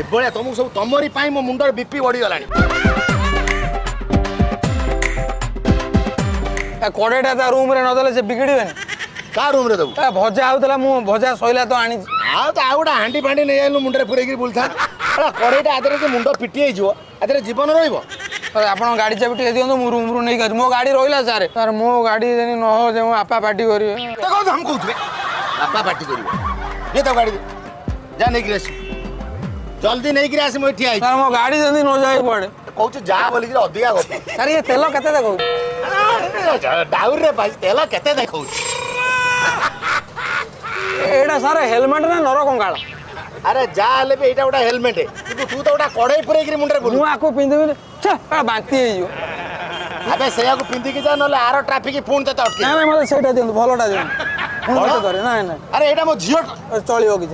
ଏଭଳିଆ ତମକୁ ସବୁ ତମରି ପାଇଁ ମୋ ମୁଣ୍ଡର ବିପି ବଢିଗଲାଣି। କଡ଼େଇଟା ତା ରୁମ୍ରେ ନଦେଲେ ସେ ବିଗିଡ଼ିବେନି। କା ରୁମ୍ରେ ଦେବୁ? ଭଜା ହଉଥିଲା ମୁଁ ଭଜା ସଇଲା ତ ଆଣିଛି। ଆଉ ତ ଆଉ ଗୋଟେ ହାଣ୍ଡି ଫାଣ୍ଡି ନେଇ ଆଇଲୁ ମୁଣ୍ଡରେ ପୁରେଇକି ବୁଲଥା। କଡ଼େଇଟା ଆଦେହରେ ଯେ ମୁଣ୍ଡ ପିଟି ହେଇଯିବ ଆଦେହରେ ଜୀବନ ରହିବ। ଆପଣଙ୍କ ଗାଡ଼ି ଚାବି ଟିକେ ଦିଅନ୍ତୁ ମୁଁ ରୁମ୍ରୁ ନେଇକି ଆସିବି। ମୋ ଗାଡ଼ି ରହିଲା ସାର୍ ମୋ ଗାଡ଼ି ଯଦି ନ ହଉ ଯେ ମୋ ବାପା ପାଟି କରିବେ। हम कौन बापा पार्टी कर ये तो गाड़ी जा नहीं कि जल्दी नहीं कि आस मुझे ठिया ସାର୍ ମୋ ଗାଡ଼ି ଯଦି ନ ଯାଇ ପଡ଼େ। कहूँ जा बोल अधिका गप ସାର୍ ଇଏ ତେଲ କେତେ ଦେଖାଉଛି? डाउर रे भाई तेल केते देखौ ଏଇଟା ସାର୍ ହେଲମେଟ୍ ନା ନର କଙ୍କାଳ? अरे जा हेले भी एटा गोटा हेलमेट किंतु तू तो गोटा कड़ाई पुरे कि मुंडरे बोल ମୁଁ ଆକୁ ପିନ୍ଧିବି ଛେ ବାନ୍ତି ହେଇଯିବ। अबे सेया को पिंदी के जा नले आरो ट्रैफिक फोन ते अटके ନା ନା ମୋତେ ସେଇଟା ଦିଅନ୍ତୁ ଭଲଟା ଦିଅନ୍ତୁ। ନାଇଁ ନାଇଁ अरे एटा मो झियो ଚଳିବ କିଛି।